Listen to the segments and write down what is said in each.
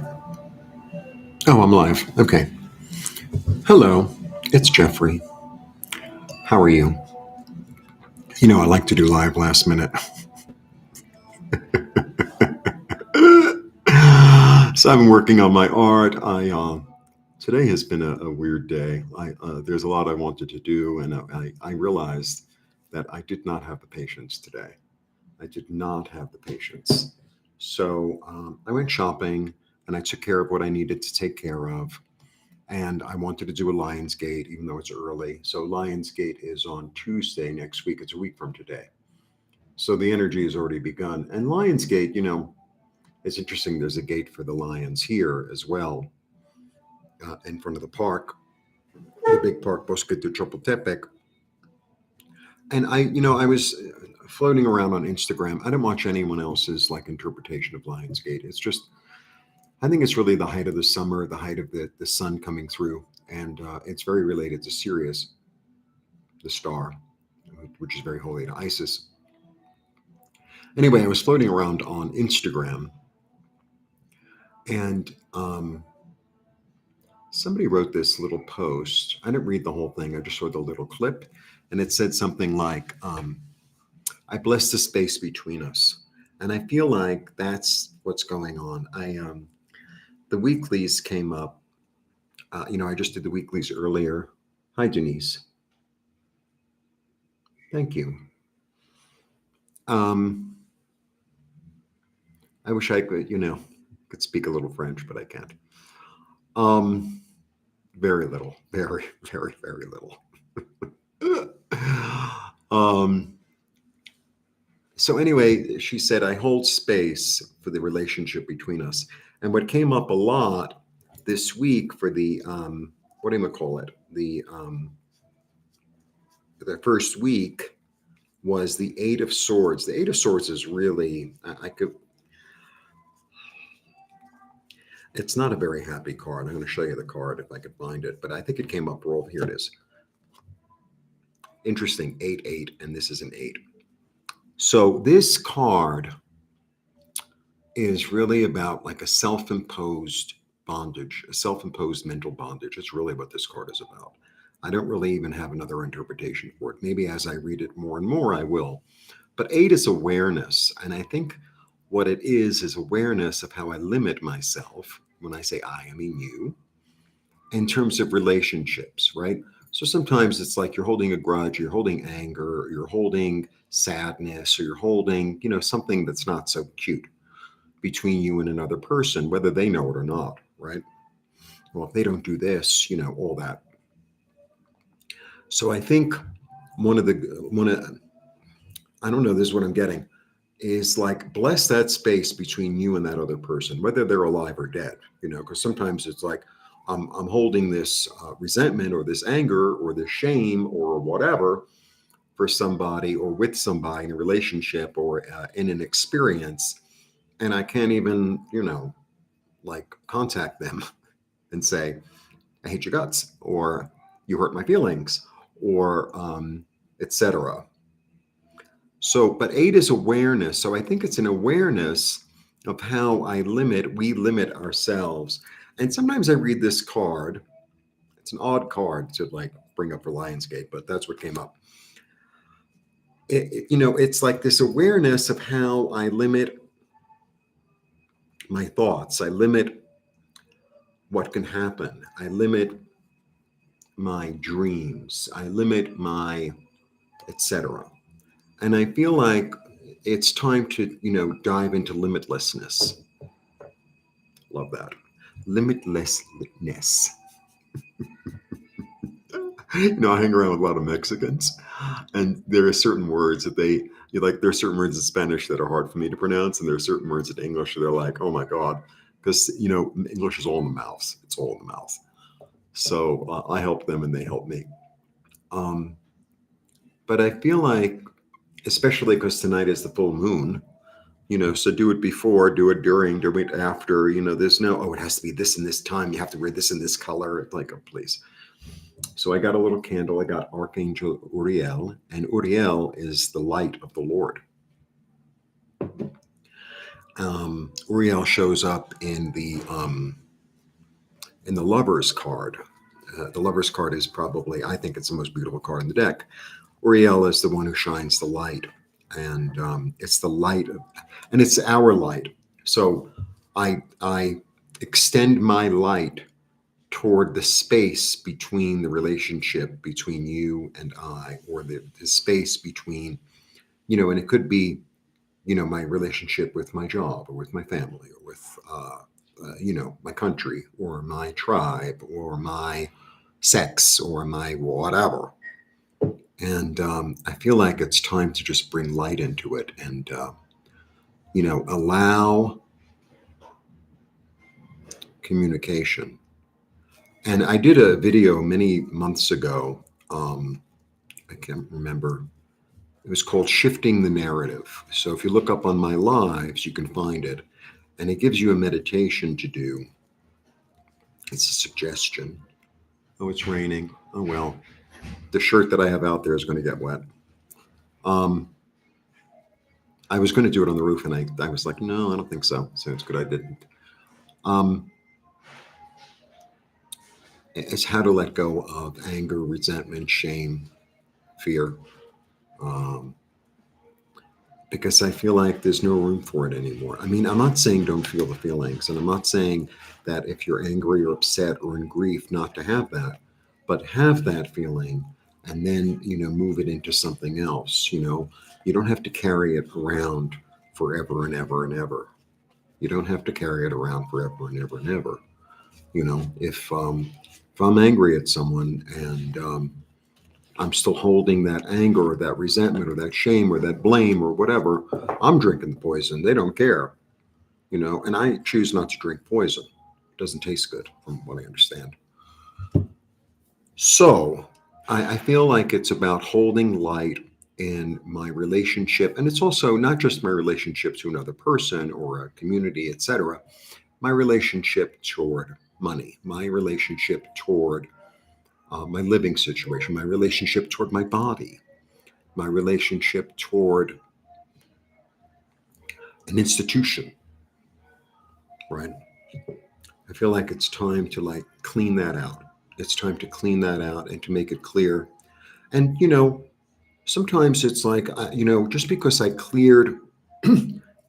Oh, I'm live. Okay. Hello, it's Jeffrey. How are you? I like to do live last minute. So I've been working on my art. Today has been a weird day. There's a lot I wanted to do, and I realized that I did not have the patience today. I did not have the patience. So I went shopping, and I took care of what I needed to take care of. And I wanted to do a Lionsgate, even though it's early. So Lionsgate is on Tuesday next week. It's a week from today. So the energy has already begun. And Lionsgate, it's interesting. There's a gate for the lions here as well, in front of the park, the big park, Bosque de Chapultepec. And I was floating around on Instagram. I didn't watch anyone else's interpretation of Lionsgate. It's just, I think it's really the height of the summer, the height of the sun coming through, and it's very related to Sirius, the star, which is very holy to Isis. Anyway, I was floating around on Instagram, and somebody wrote this little post. I didn't read the whole thing. I just saw the little clip, and it said something like, "I bless the space between us," and I feel like that's what's going on. The weeklies came up. I just did the weeklies earlier. Hi, Denise. Thank you. Um, I wish I could speak a little French, but I can't. Um, very little, very, very, very little. um, so anyway, she said, I hold space for the relationship between us. And what came up a lot this week for the, what do you call it? The first week was the Eight of Swords. The Eight of Swords is really, it's not a very happy card. I'm going to show you the card if I could find it, but I think it came up roll. Here it is. Interesting, 8-8, and this is an 8. So this card is really about like a self-imposed bondage, a self-imposed mental bondage. It's really what this card is about. I don't really even have another interpretation for it. Maybe as I read it more and more, I will. But 8 is awareness, and I think what it is awareness of how I limit myself. When I say I mean you, in terms of relationships, right? So sometimes it's like you're holding a grudge, you're holding anger, you're holding sadness, or you're holding, something that's not so cute between you and another person, whether they know it or not, right? Well, if they don't do this, all that. So I think I don't know, this is what I'm getting, is like bless that space between you and that other person, whether they're alive or dead, because sometimes it's like, I'm holding this resentment or this anger or this shame or whatever for somebody or with somebody in a relationship or in an experience. And I can't even, contact them and say, I hate your guts, or you hurt my feelings, or etc. So, but 8 is awareness. So I think it's an awareness of how we limit ourselves. And sometimes I read this card. It's an odd card to bring up for Lionsgate, but that's what came up. It's like this awareness of how I limit my thoughts. I limit what can happen. I limit my dreams. I limit my etc. And I feel like it's time to, dive into limitlessness. Love that. Limitlessness. I hang around with a lot of Mexicans, and there are certain words that there are certain words in Spanish that are hard for me to pronounce, and there are certain words in English that are like, oh my God, because, English is all in the mouth. It's all in the mouth. So I help them and they help me. But I feel like, especially because tonight is the full moon, so do it before, do it during, do it after, there's no, it has to be this and this time. You have to wear this in this color. It's like, oh, please. So I got a little candle. I got Archangel Uriel, and Uriel is the light of the Lord. Uriel shows up in the Lover's card. The Lover's card is probably, I think it's the most beautiful card in the deck. Uriel is the one who shines the light, and it's the light, and it's our light. So I extend my light toward the space between the relationship between you and I, or the space between, and it could be, my relationship with my job or with my family or with, my country or my tribe or my sex or my whatever. And I feel like it's time to just bring light into it and, allow communication. And I did a video many months ago. I can't remember. It was called Shifting the Narrative. So if you look up on my lives, you can find it. And it gives you a meditation to do. It's a suggestion. Oh, it's raining. Oh, well, the shirt that I have out there is going to get wet. I was going to do it on the roof, and I was like, no, I don't think so. So it's good I didn't. It's how to let go of anger, resentment, shame, fear. Because I feel like there's no room for it anymore. I mean, I'm not saying don't feel the feelings, and I'm not saying that if you're angry or upset or in grief, not to have that, but have that feeling and then, move it into something else. You don't have to carry it around forever and ever and ever. You don't have to carry it around forever and ever and ever. If I'm angry at someone and I'm still holding that anger or that resentment or that shame or that blame or whatever, I'm drinking the poison. They don't care, and I choose not to drink poison. It doesn't taste good, from what I understand. So I feel like it's about holding light in my relationship. And it's also not just my relationship to another person or a community, etc. My relationship toward money, my relationship toward my living situation, my relationship toward my body, my relationship toward an institution, right? I feel like it's time to clean that out. It's time to clean that out and to make it clear. And sometimes it's like just because I cleared,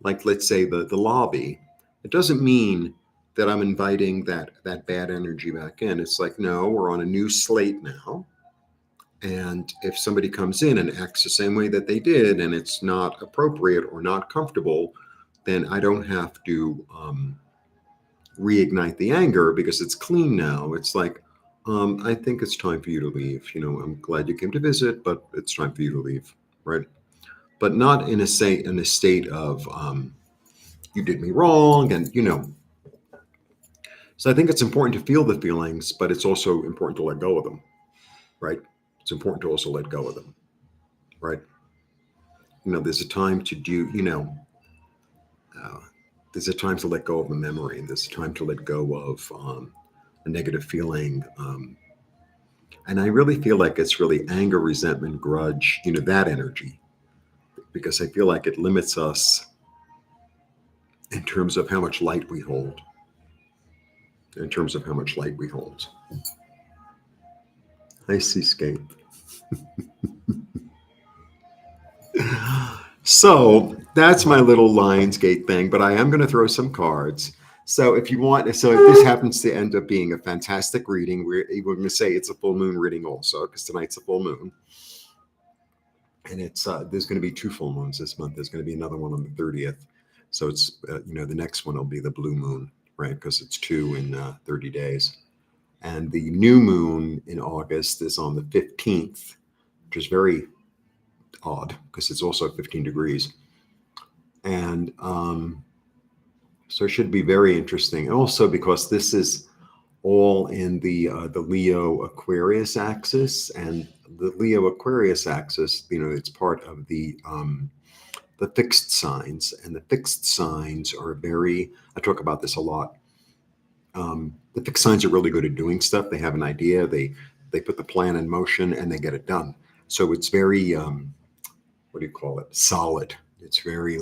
like let's say the lobby, it doesn't mean that I'm inviting that bad energy back in. It's like, no, we're on a new slate now. And if somebody comes in and acts the same way that they did, and it's not appropriate or not comfortable, then I don't have to reignite the anger because it's clean now. It's like, I think it's time for you to leave. I'm glad you came to visit, but it's time for you to leave, right? But not in a state of you did me wrong, and So I think it's important to feel the feelings, but it's also important to let go of them, right? It's important to also let go of them, right? There's a time to do, there's a time to let go of a memory, and there's a time to let go of a negative feeling. And I really feel like it's really anger, resentment, grudge, that energy, because I feel like it limits us in terms of how much light we hold. In terms of how much light we hold. I see skate. So that's my little Lionsgate thing, but I am going to throw some cards. So if this happens to end up being a fantastic reading, we're going to say it's a full moon reading also, because tonight's a full moon. And it's there's going to be 2 full moons this month. There's going to be another one on the 30th. So it's, the next one will be the blue moon, right? Because it's 2 in 30 days. And the new moon in August is on the 15th, which is very odd because it's also 15 degrees. And so it should be very interesting. Also because this is all in the Leo Aquarius axis, and the Leo Aquarius axis, it's part of the fixed signs, and the fixed signs are I talk about this a lot. The fixed signs are really good at doing stuff. They have an idea, they put the plan in motion, and they get it done. So it's very, what do you call it? Solid. It's very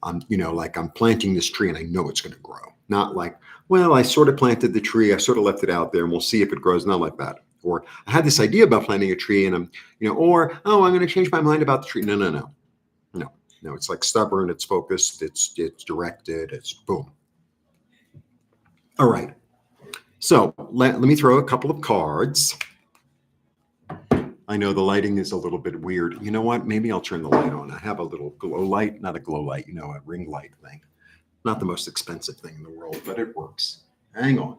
like I'm planting this tree and I know it's going to grow. Not like, well, I sort of planted the tree, I sort of left it out there and we'll see if it grows. Not like that. Or I had this idea about planting a tree and or, oh, I'm going to change my mind about the tree. No, no, no, no, no. It's like stubborn, it's focused, it's directed, it's boom. All right. So let me throw a couple of cards. I know the lighting is a little bit weird. You know what? Maybe I'll turn the light on. I have a little glow light, not a glow light, a ring light thing. Not the most expensive thing in the world, but it works. Hang on.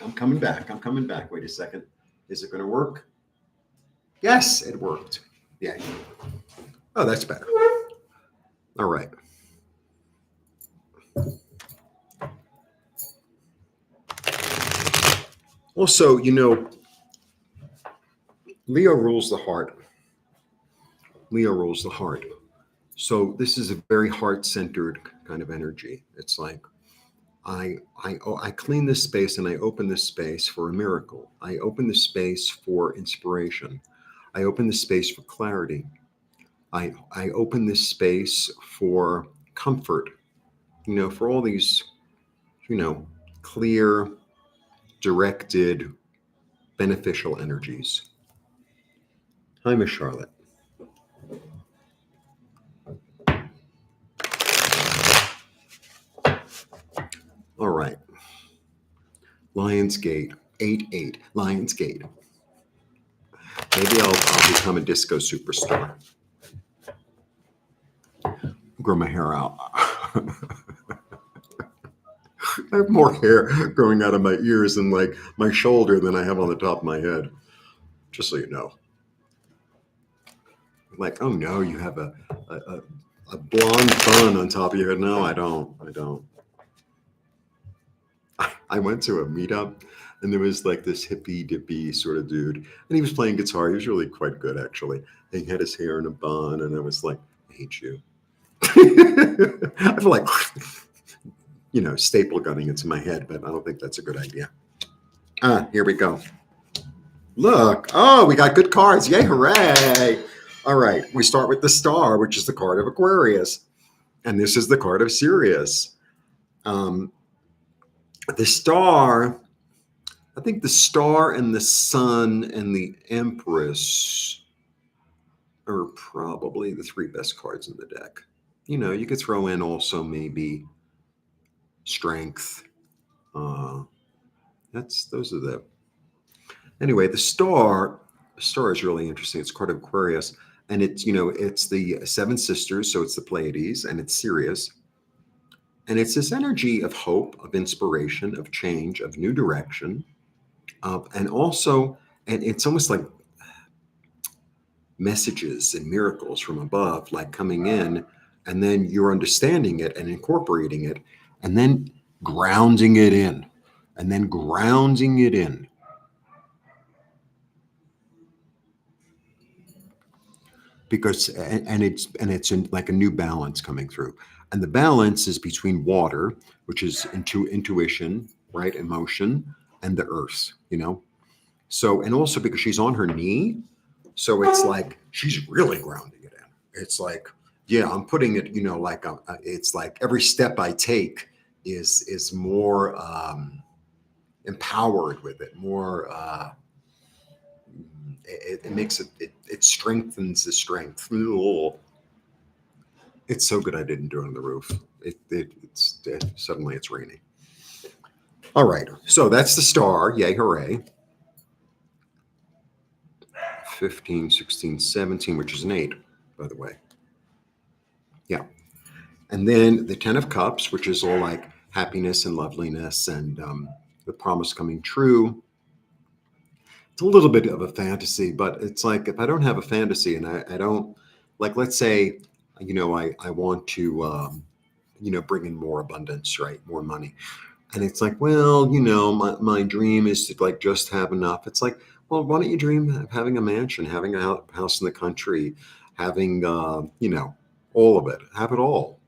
I'm coming back. I'm coming back. Wait a second. Is it going to work? Yes, it worked. Yeah. Oh, that's better. All right. Also, Leo rules the heart. Leo rules the heart. So this is a very heart-centered kind of energy. It's like I clean this space and I open this space for a miracle. I open the space for inspiration. I open the space for clarity. I open this space for comfort. For all these, clear, directed, beneficial energies. Hi, Miss Charlotte. All right. Lionsgate, 8-8, Lionsgate. Maybe I'll become a disco superstar. Grow my hair out. I have more hair growing out of my ears and like my shoulder than I have on the top of my head. Just so you know. Like, oh no, you have a blonde bun on top of your head. No, I don't. I went to a meetup and there was like this hippie dippy sort of dude and he was playing guitar. He was really quite good actually. And he had his hair in a bun and I was like, I hate you. I feel like, staple gunning into my head, but I don't think that's a good idea. Here we go. Look, oh, we got good cards. Yay, hooray. All right, we start with the star, which is the card of Aquarius. And this is the card of Sirius. The star, I think the star and the sun and the Empress are probably the three best cards in the deck. You could throw in also maybe strength. Those are the. Anyway, the star is really interesting. It's card of Aquarius, and it's the seven sisters, so it's the Pleiades, and it's Sirius. And it's this energy of hope, of inspiration, of change, of new direction, and it's almost like messages and miracles from above, like coming in, and then you're understanding it and incorporating it, and then grounding it in, and then grounding it in. Because it's in like a new balance coming through, and the balance is between water, which is intuition, right, emotion, and the earth. So, and also because she's on her knee, so it's like she's really grounding it in. It's like, yeah, I'm putting it, like it's like every step I take is more empowered with it, more. It makes it strengthens the strength. It's so good I didn't do it on the roof. Suddenly it's raining. All right, so that's the star. Yay, hooray. 15, 16, 17, which is an 8, by the way. Yeah. And then the 10 of Cups, which is all like happiness and loveliness and the promise coming true. It's a little bit of a fantasy, but it's like if I don't have a fantasy and I don't, like, let's say, I want to, bring in more abundance, right? More money. And it's like, well, my dream is to like just have enough. It's like, well, why don't you dream of having a mansion, having a house in the country, having, all of it, have it all,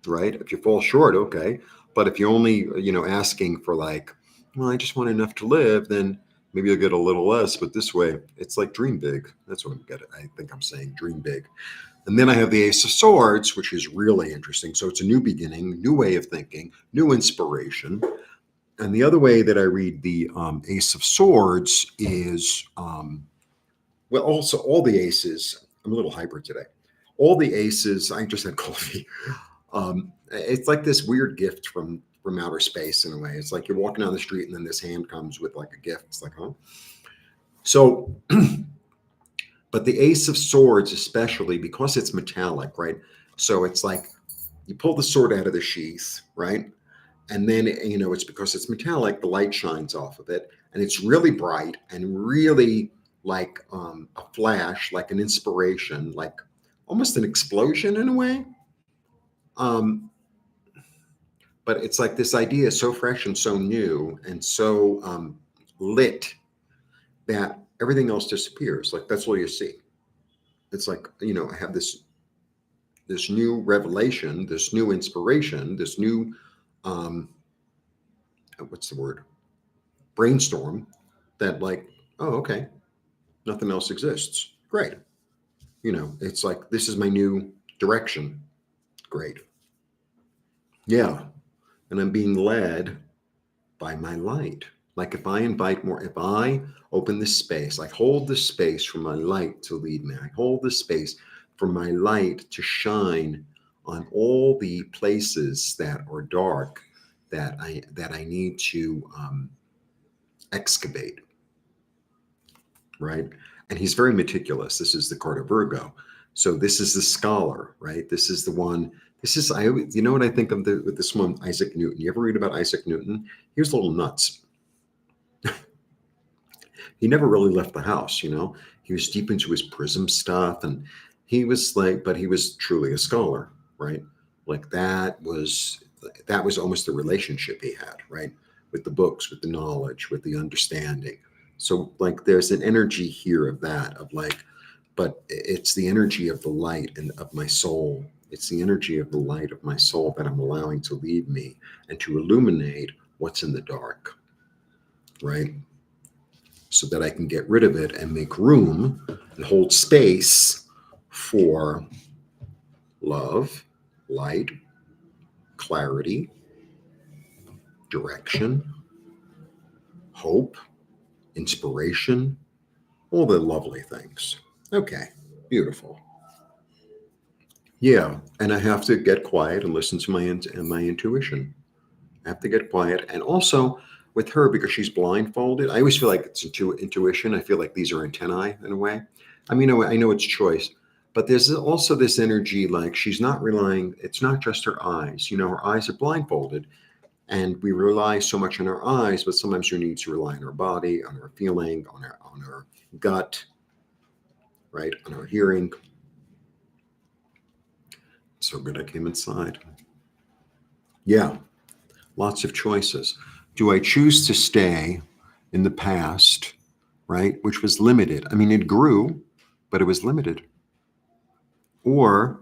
right? If you fall short, okay. But if you're only, asking for like, well, I just want enough to live, then maybe you'll get a little less. But this way, it's like dream big. That's what I think I'm saying, dream big. And then I have the Ace of Swords, which is really interesting. So it's a new beginning, new way of thinking, new inspiration. And the other way that I read the Ace of Swords is, well, also all the aces, I'm a little hyper today. All the aces, I just had coffee. It's like this weird gift from outer space in a way. It's like you're walking down the street and then this hand comes with like a gift. It's like, huh? So, but the Ace of Swords, especially because it's metallic, right? So it's like you pull the sword out of the sheath, right? And then, it's because it's metallic, the light shines off of it. And it's really bright and really like a flash, like an inspiration, like almost an explosion in a way. Um, but it's like this idea is so fresh and so new and so lit that everything else disappears. Like that's all you see. It's like, I have this new revelation, this new inspiration, this new what's the word? Brainstorm that like, oh, okay, nothing else exists. Great. It's like this is my new direction. Great. Yeah. And I'm being led by my light. Like if I invite more, if I open this space, like hold the space for my light to lead me. I hold the space for my light to shine on all the places that are dark that I need to excavate, right? And he's very meticulous. This is the card of Virgo. So this is the scholar, right? This is the one. This is you know what I think of with this one, Isaac Newton. You ever read about Isaac Newton? He was a little nuts. He never really left the house, He was deep into his prism stuff, and he was like, but he was truly a scholar, right? Like that was almost the relationship he had, right? With the books, with the knowledge, with the understanding. So like there's an energy here of that, of like, but it's the energy of the light and of my soul. It's the energy of the light of my soul that I'm allowing to lead me and to illuminate what's in the dark, right? So that I can get rid of it and make room and hold space for love, light, clarity, direction, hope, inspiration, all the lovely things. Okay, beautiful. Yeah, and I have to get quiet and listen to my intuition. I have to get quiet, and also with her because she's blindfolded. I always feel like it's intuition. I feel like these are antennae in a way. I mean, I know it's choice, but there's also this energy like she's not relying. It's not just her eyes. Her eyes are blindfolded, and we rely so much on our eyes, but sometimes you need to rely on our body, on our feeling, on our gut, right, on our hearing. So good I came inside. Yeah, lots of choices. Do I choose to stay in the past, right, which was limited? I mean, it grew, but it was limited. Or,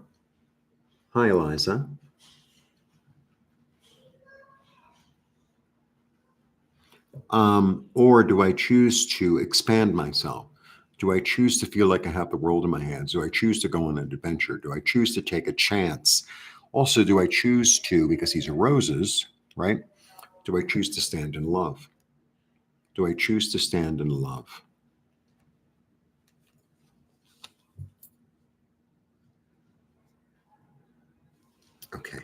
hi, Eliza. Or do I choose to expand myself? Do I choose to feel like I have the world in my hands? Do I choose to go on an adventure? Do I choose to take a chance? Also, do I choose to, because these are roses, right? Do I choose to stand in love? Do I choose to stand in love? Okay.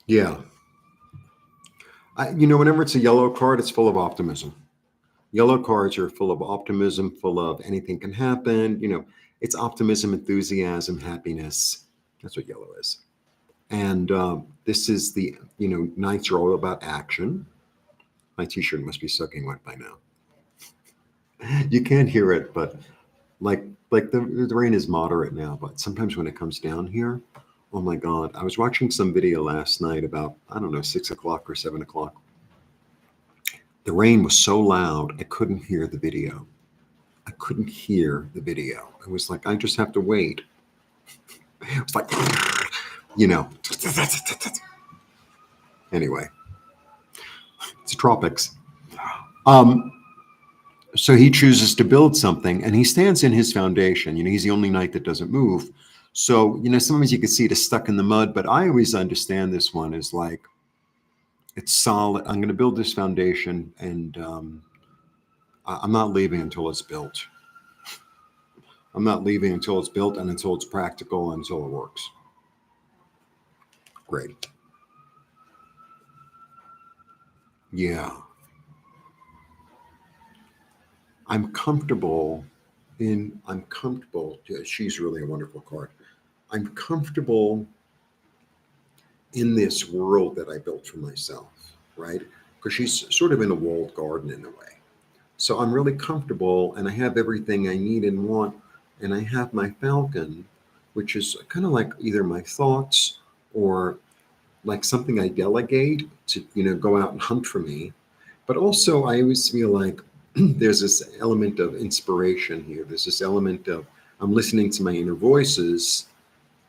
Yeah. Whenever it's a yellow card, it's full of optimism. Yellow cards are full of optimism, full of anything can happen. It's optimism, enthusiasm, happiness. That's what yellow is. And this is nights are all about action. My t-shirt must be soaking wet by now. You can't hear it, but like the rain is moderate now, but sometimes when it comes down here, oh my God, I was watching some video last night about, I don't know, 6 o'clock or 7 o'clock. The rain was so loud, I couldn't hear the video. I couldn't hear the video. It was like, I just have to wait. It's like, anyway, it's tropics. Um, so he chooses to build something and he stands in his foundation. He's the only knight that doesn't move. So, sometimes you can see it is stuck in the mud, but I always understand this one as like, it's solid. I'm going to build this foundation and I'm not leaving until it's built. I'm not leaving until it's built and until it's practical and until it works. Great. Yeah. I'm comfortable. Yeah, she's really a wonderful card. I'm comfortable in this world that I built for myself, right? Because she's sort of in a walled garden in a way. So I'm really comfortable and I have everything I need and want. And I have my falcon, which is kind of like either my thoughts or like something I delegate to, go out and hunt for me. But also, I always feel like there's this element of inspiration here. There's this element of I'm listening to my inner voices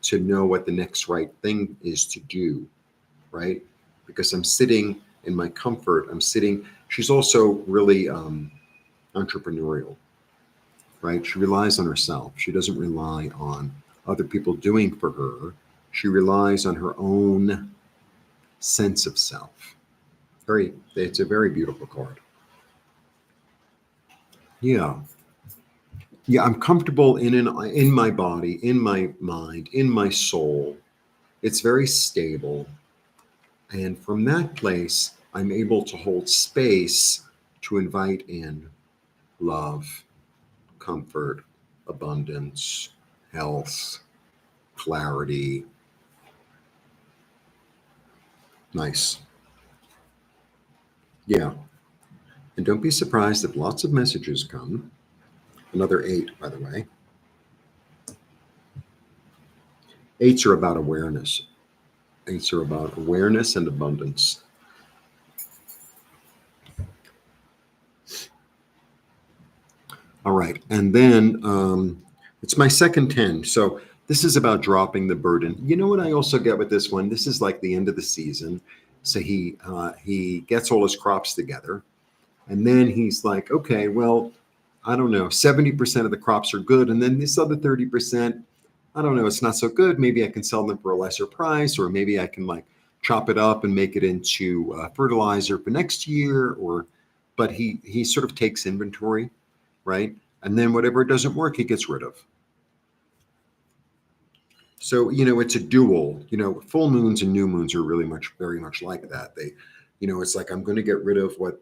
to know what the next right thing is to do, right? Because I'm sitting in my comfort. She's also really entrepreneurial, right? She relies on herself. She doesn't rely on other people doing for her. She relies on her own sense of self. It's a very beautiful card. Yeah. Yeah, I'm comfortable in my body, in my mind, in my soul. It's very stable. And from that place, I'm able to hold space to invite in love, comfort, abundance, health, clarity. Nice. Yeah. And don't be surprised if lots of messages come. Another eight, by the way. Eights are about awareness. Eights are about awareness and abundance. All right. And then it's my second 10. So this is about dropping the burden. You know what I also get with this one? This is like the end of the season. So he gets all his crops together. And then he's like, okay, well, I don't know, 70% of the crops are good. And then this other 30%, I don't know, it's not so good. Maybe I can sell them for a lesser price, or maybe I can like chop it up and make it into fertilizer for next year. But he sort of takes inventory, right? And then whatever doesn't work, he gets rid of. So, it's a dual, full moons and new moons are really very much like that. It's like I'm going to get rid of what,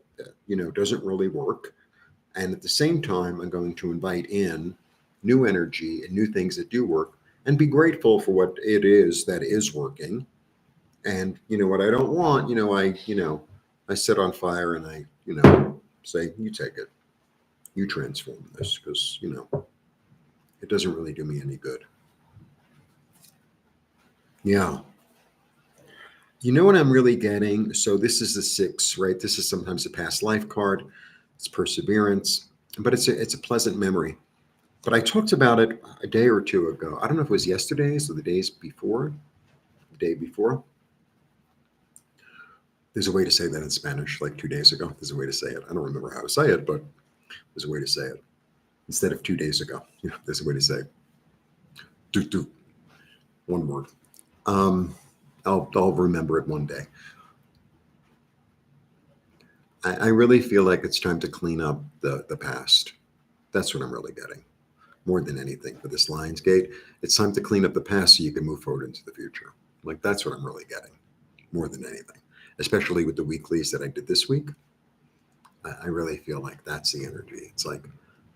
doesn't really work. And at the same time, I'm going to invite in new energy and new things that do work and be grateful for what it is that is working. And, what I don't want, I set on fire and I, say, you take it, you transform this because, it doesn't really do me any good. Yeah. You know what I'm really getting? So this is the six, right? This is sometimes a past life card. It's perseverance, but it's a pleasant memory. But I talked about it a day or two ago. I don't know if it was yesterday's or the days before, the day before. There's a way to say that in Spanish, like 2 days ago. There's a way to say it. I don't remember how to say it, but there's a way to say it. Instead of 2 days ago, there's a way to say it. Do. One word. I'll remember it one day. I really feel like it's time to clean up the past. That's what I'm really getting. More than anything for this Lionsgate, it's time to clean up the past so you can move forward into the future. Like that's what I'm really getting more than anything, especially with the weeklies that I did this week. I really feel like that's the energy. It's like,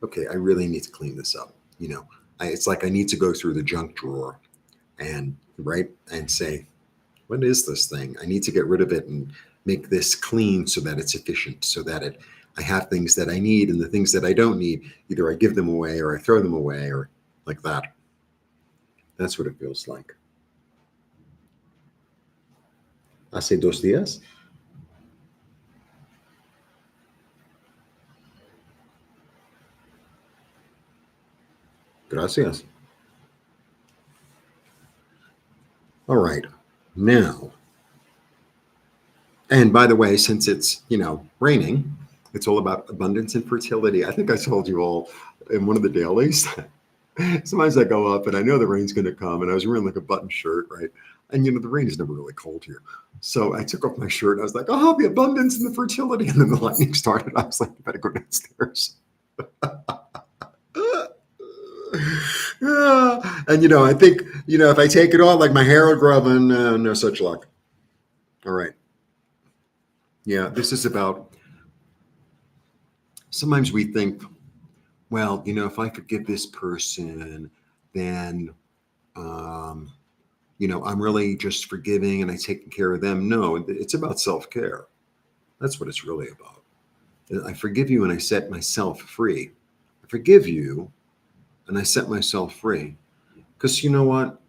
okay, I really need to clean this up. It's like I need to go through the junk drawer and say, what is this thing? I need to get rid of it and make this clean so that it's efficient, so that I have things that I need and the things that I don't need, either I give them away or I throw them away or like that. That's what it feels like. Hace 2 días. Gracias. All right. Now, and by the way, since it's, raining, It's all about abundance and fertility. I think I told you all in one of the dailies. Sometimes I go up and I know the rain's going to come, and I was wearing like a button shirt, right? And the rain is never really cold here. So I took off my shirt. And I was like, oh, the abundance and the fertility. And then the lightning started. I was like, you better go downstairs. And I think, if I take it off, like my hair will grow up, and no such luck. All right. Yeah, this is about, sometimes we think, well, if I forgive this person, then, I'm really just forgiving and I taking care of them. No, it's about self-care. That's what it's really about. I forgive you and I set myself free. I forgive you and I set myself free. Because you know what?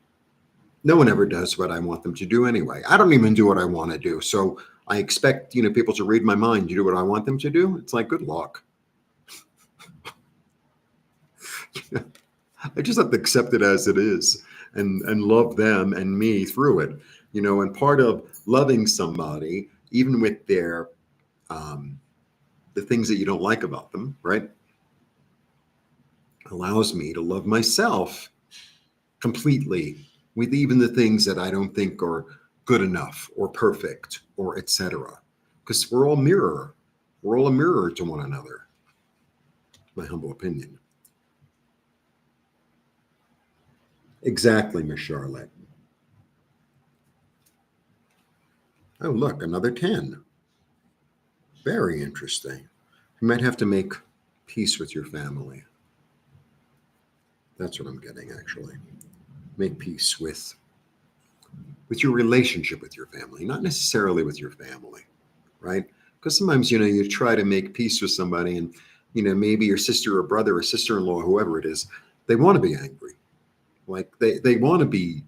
No one ever does what I want them to do anyway. I don't even do what I want to do. So I expect, people to read my mind. You do what I want them to do? It's like, good luck. I just have to accept it as it is and love them and me through it. And part of loving somebody, even with their the things that you don't like about them, right, allows me to love myself completely with even the things that I don't think are good enough or perfect or etc. Because we're all mirror. We're all a mirror to one another. My humble opinion. Exactly, Miss Charlotte. Oh, look, another 10. Very interesting. You might have to make peace with your family. That's what I'm getting, actually. Make peace with your relationship with your family, not necessarily with your family, right? Because sometimes, you try to make peace with somebody and, maybe your sister or brother or sister-in-law, whoever it is, they want to be angry. Like they want to be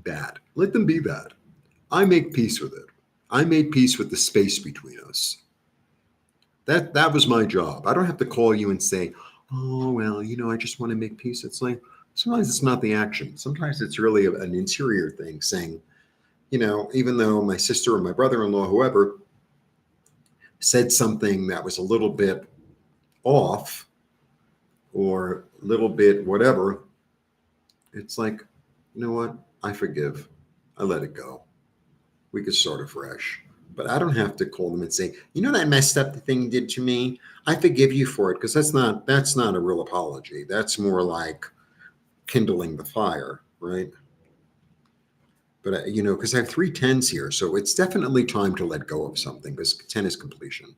bad. Let them be bad. I make peace with it. I made peace with the space between us. That was my job. I don't have to call you and say, oh, well, I just want to make peace. It's like, sometimes it's not the action. Sometimes it's really an interior thing saying, even though my sister or my brother-in-law, whoever, said something that was a little bit off or a little bit whatever, it's like, you know what? I forgive. I let it go. We could start afresh. But I don't have to call them and say, that messed up the thing did to me. I forgive you for it, because that's not a real apology. That's more like kindling the fire, right? But because I have 3 10s here, so it's definitely time to let go of something, because 10 is completion,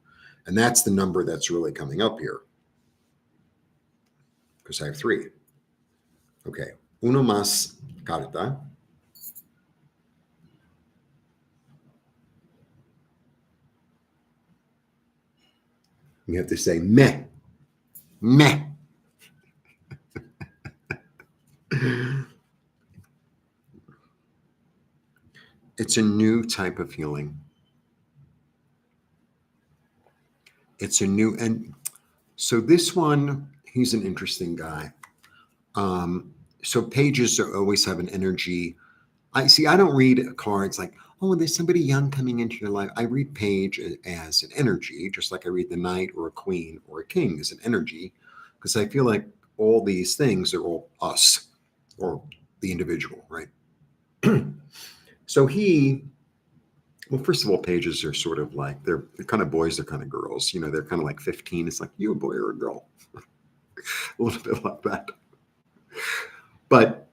and that's the number that's really coming up here. Because I have 3. Okay, uno más carta. You have to say meh, meh. It's a new type of healing. It's a new, and so this one, he's an interesting guy. So pages always have an energy. I don't read cards like, oh, there's somebody young coming into your life. I read page as an energy, just like I read the knight or a queen or a king as an energy, because I feel like all these things are all us or the individual, right? So well, first of all, pages are sort of like, they're kind of boys, they're kind of girls. They're kind of like 15. It's like, you a boy or a girl? A little bit like that. But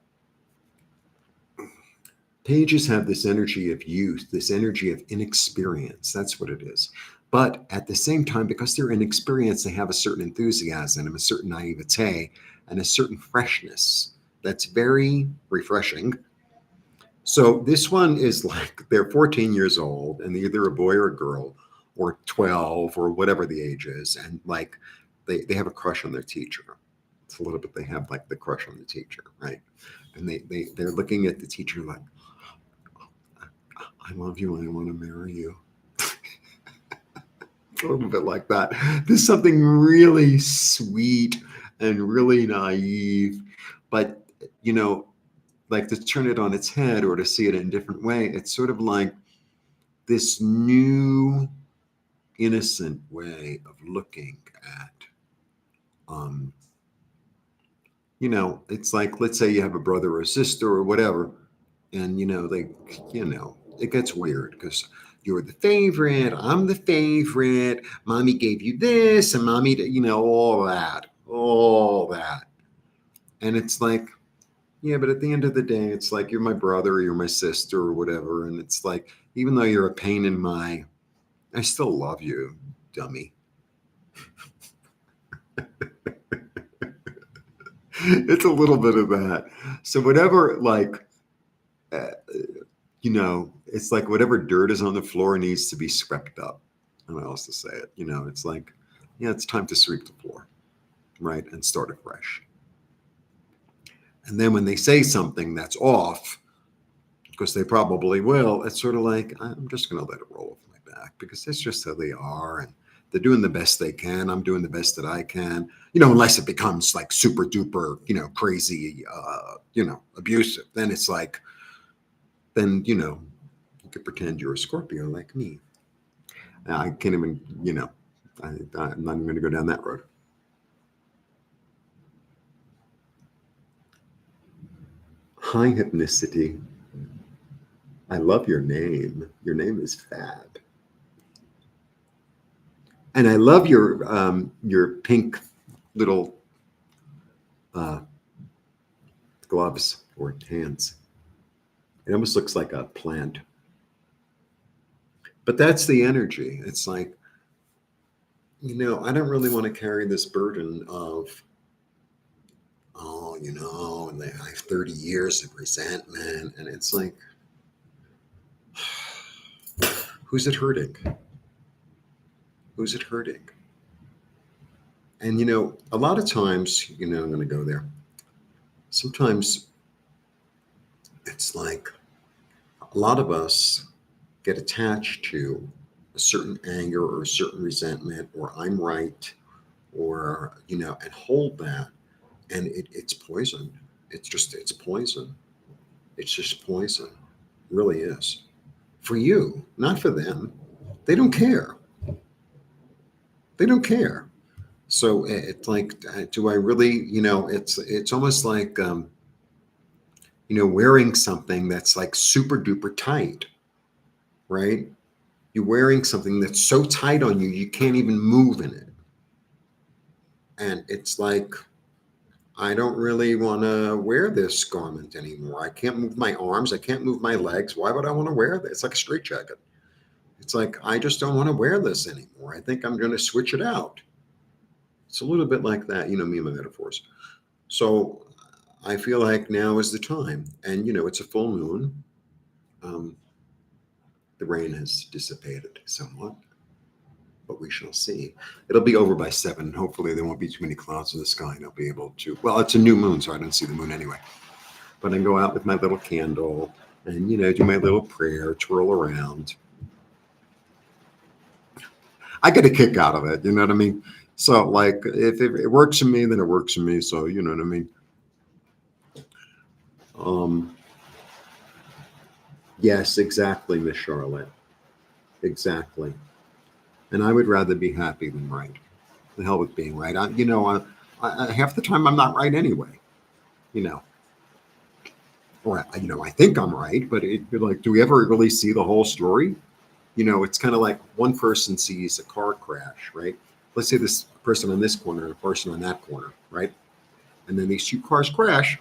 pages have this energy of youth, this energy of inexperience. That's what it is. But at the same time, because they're inexperienced, they have a certain enthusiasm, a certain naivete, and a certain freshness that's very refreshing. So this one is like, they're 14 years old and they're either a boy or a girl or 12 or whatever the age is. And like they have a crush on their teacher. It's a little bit, they have like the crush on the teacher, right? And they're looking at the teacher like, I love you and I want to marry you. A little bit like that. There's something really sweet and really naive, but like to turn it on its head or to see it in a different way, it's sort of like this new innocent way of looking at, um, it's like, let's say you have a brother or a sister or whatever, and, it gets weird because you're the favorite, I'm the favorite, mommy gave you this, and mommy, all that. And it's like, yeah, but at the end of the day, it's like you're my brother or you're my sister or whatever. And it's like, even though you're a pain in my, I still love you, dummy. It's a little bit of that. So whatever, like, uh, it's like whatever dirt is on the floor needs to be swept up. I don't know how else to say it. It's like, yeah, it's time to sweep the floor, right? And start afresh. And then when they say something that's off, because they probably will, it's sort of like, I'm just going to let it roll off my back because that's just how they are. And they're doing the best they can. I'm doing the best that I can, unless it becomes like super duper, crazy, abusive. Then it's like, then, you could pretend you're a Scorpio like me. I can't even, I'm not even going to go down that road. Hi, Hypnicity. I love your name. Your name is fab. And I love your pink little gloves or hands. It almost looks like a plant. But that's the energy. It's like, I don't really want to carry this burden of, and I have 30 years of resentment. And it's like, who's it hurting? Who's it hurting? And, a lot of times, I'm going to go there. Sometimes it's like a lot of us get attached to a certain anger or a certain resentment, or I'm right, or, and hold that. And it's poison. It's poison. It's just poison. It really is. For you, not for them. They don't care. They don't care. So it's like, do I really, it's almost like, wearing something that's like super duper tight, right? You're wearing something that's so tight on you, you can't even move in it. And it's like, I don't really want to wear this garment anymore. I can't move my arms. I can't move my legs. Why would I want to wear this? It's like a straitjacket. It's like, I just don't want to wear this anymore. I think I'm going to switch it out. It's a little bit like that, me and my metaphors. So I feel like now is the time. And, it's a full moon. The rain has dissipated somewhat, but we shall see. It'll be over by 7. Hopefully there won't be too many clouds in the sky and I'll be able to, well, it's a new moon, so I don't see the moon anyway. But I go out with my little candle and, do my little prayer, twirl around. I get a kick out of it, you know what I mean? So, like, if it works for me, then it works for me. So, you know what I mean? Yes, exactly, Miss Charlotte. Exactly. And I would rather be happy than right. The hell with being right. Half the time I'm not right anyway, you know. Or, I think I'm right, but like, do we ever really see the whole story? It's kind of like one person sees a car crash, right? Let's say this person on this corner and a person on that corner, right? And then these two cars crash,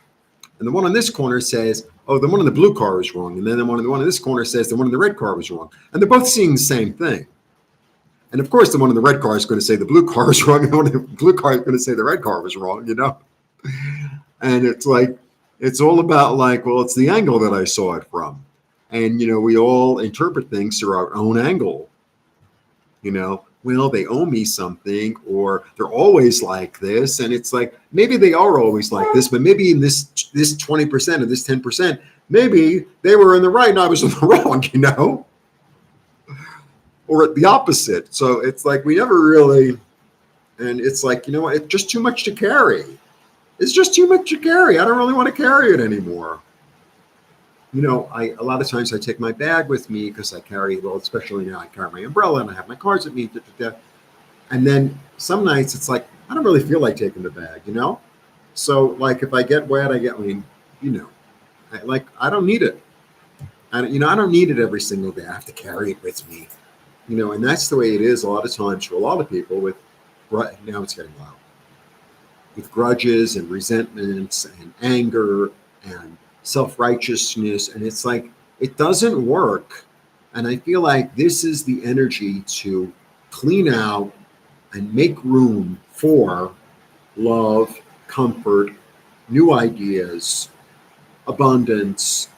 and the one on this corner says, "Oh, the one in the blue car is wrong," and then the one in this corner says the one in the red car was wrong, and they're both seeing the same thing. And of course, the one in the red car is going to say the blue car is wrong, and the one in the blue car is going to say the red car was wrong, And it's like, it's all about like, well, it's the angle that I saw it from. And, we all interpret things through our own angle. Well, they owe me something, or they're always like this. And it's like, maybe they are always like this, but maybe in this 20% or this 10%, maybe they were in the right and I was in the wrong, or the opposite. So it's like, we never really, and it's like, it's just too much to carry. It's just too much to carry. I don't really want to carry it anymore. I a lot of times I take my bag with me because I carry, well, especially now I carry my umbrella and I have my cards with me. Da, da, da. And then some nights it's like I don't really feel like taking the bag. So like if I get wet, you know, I don't need it. I don't need it every single day. I have to carry it with me. And that's the way it is a lot of times for a lot of people with now it's getting loud with grudges and resentments and anger and self-righteousness, and it's like it doesn't work. And I feel like this is the energy to clean out and make room for love, comfort, new ideas, abundance,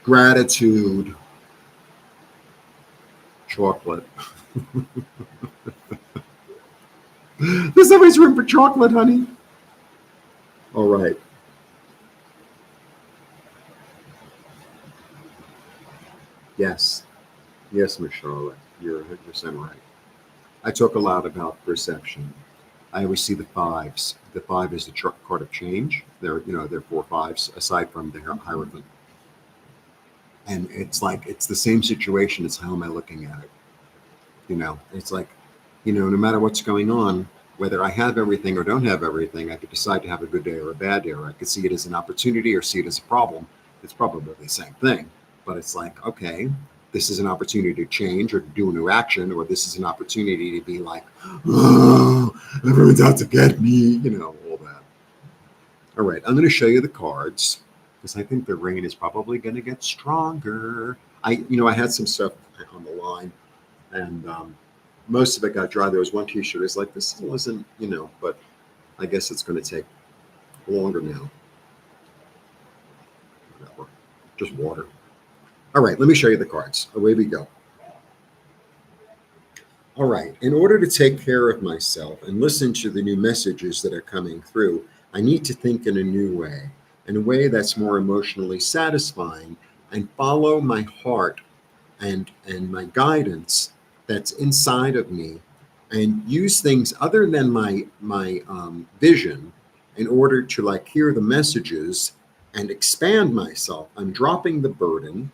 gratitude, chocolate. There's always room for chocolate, honey. All right. Yes. Yes, Miss Charlotte. You're 100% right. I talk a lot about perception. I always see the fives. The five is the card of change. There are four fives aside from the hierophant. And it's like, it's the same situation. It's how am I looking at it? It's like, no matter what's going on, whether I have everything or don't have everything, I could decide to have a good day or a bad day, or I could see it as an opportunity or see it as a problem. It's probably the same thing, but it's like, okay, this is an opportunity to change or to do a new action, or this is an opportunity to be like, oh, everyone's out to get me, all that. All right, I'm going to show you the cards because I think the rain is probably going to get stronger. I had some stuff on the line, and most of it got dry. There was one T-shirt. It's like this wasn't, but I guess it's going to take longer now. Whatever, just water. All right, let me show you the cards. Away we go. All right, in order to take care of myself and listen to the new messages that are coming through, I need to think in a new way, in a way that's more emotionally satisfying, and follow my heart and my guidance that's inside of me, and use things other than my vision in order to like hear the messages and expand myself. I'm dropping the burden,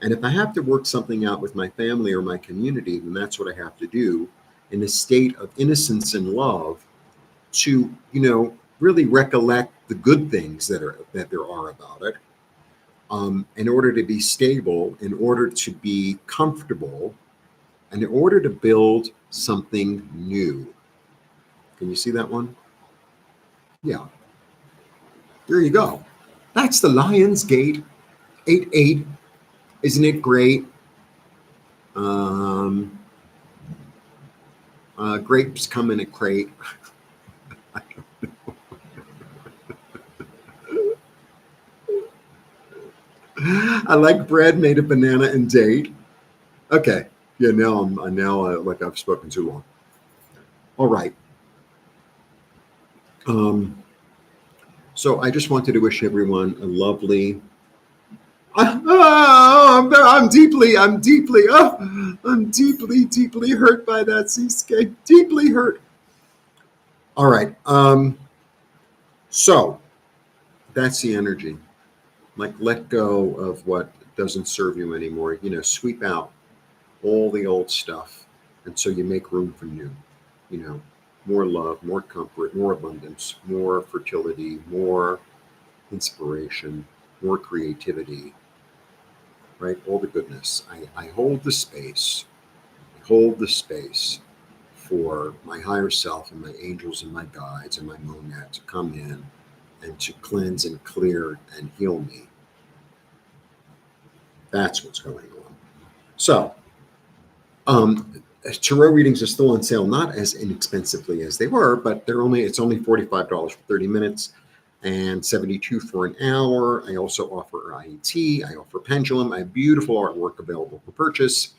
and if I have to work something out with my family or my community, then that's what I have to do in a state of innocence and love to, really recollect the good things that there are about it. In order to be stable, in order to be comfortable, and in order to build something new. Can you see that one? Yeah, there you go. That's the Lion's Gate 8-8. Isn't it great? Um, Grapes come in a crate. I like bread made of banana and date. Okay. Yeah, now like I've spoken too long. All right. Um, so I just wanted to wish everyone a lovely. I'm deeply, deeply hurt by that seascape. Deeply hurt. All right. So that's the energy. Like, let go of what doesn't serve you anymore. Sweep out all the old stuff, and so you make room for new. You know, more love, more comfort, more abundance, more fertility, more inspiration, more creativity, right? All the goodness. I hold the space, hold the space for my higher self and my angels and my guides and my monad to come in and to cleanse and clear and heal me. That's what's going on. So, tarot readings are still on sale, not as inexpensively as they were, but it's only $45 for 30 minutes and 72 for an hour. I also offer IET, I offer Pendulum. I have beautiful artwork available for purchase.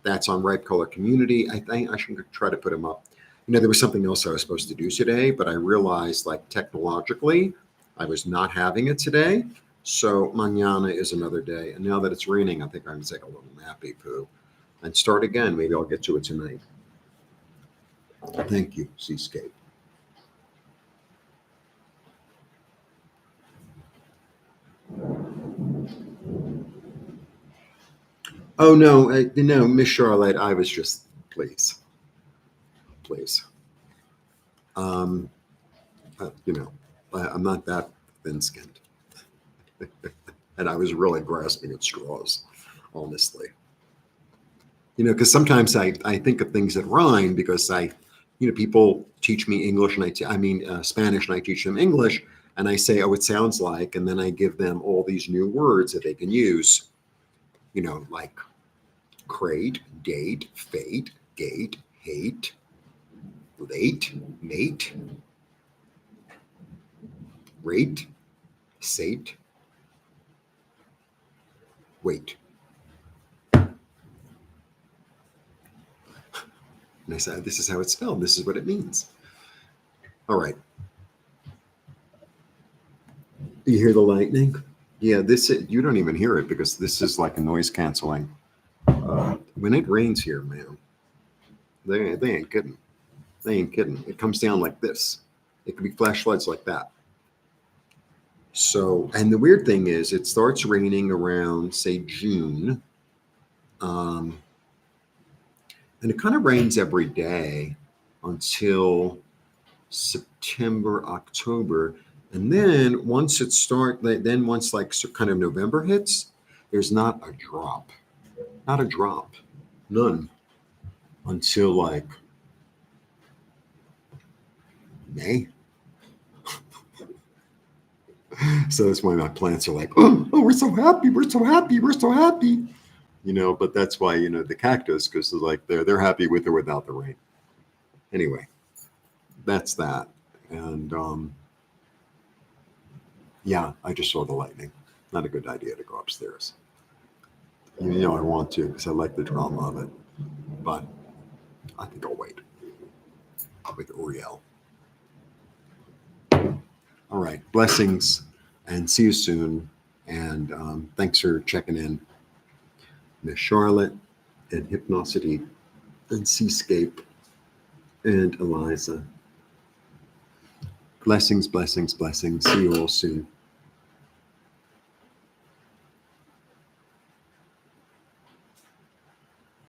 That's on Ripe Color Community. I think I should try to put them up. There was something else I was supposed to do today, but I realized like technologically, I was not having it today. So mañana is another day. And now that it's raining, I think I'm going to take a little nappy poo and start again. Maybe I'll get to it tonight. Thank you, Seascape. Oh no, no, Miss Charlotte, I was just please, please. Um, you know, I'm not that thin-skinned, and I was really grasping at straws, honestly. Because sometimes I think of things that rhyme because people teach me English and Spanish and I teach them English and I say, oh, it sounds like, and then I give them all these new words that they can use, like crate, date, fate, gate, hate, late, mate, rate, sate, wait. And I said, this is how it's spelled. This is what it means. All right. You hear the lightning? Yeah, you don't even hear it because this is like a noise canceling. When it rains here, man, they ain't kidding. They ain't kidding. It comes down like this. It could be flash floods like that. So, and the weird thing is, it starts raining around, say, June, um, and it kind of rains every day until September, October, and then once like kind of November hits, there's not a drop, not a drop, none until like May. So that's why my plants are like, oh, we're so happy, we're so happy, we're so happy. But that's why the cactus, because they're happy with or without the rain. Anyway, that's that. And yeah, I just saw the lightning. Not a good idea to go upstairs. I want to because I like the drama of it, but I think I'll wait with Uriel. All right, blessings, and see you soon. And thanks for checking in, Miss Charlotte, and Hypnosity, and Seascape, and Eliza. Blessings, blessings, blessings. See you all soon.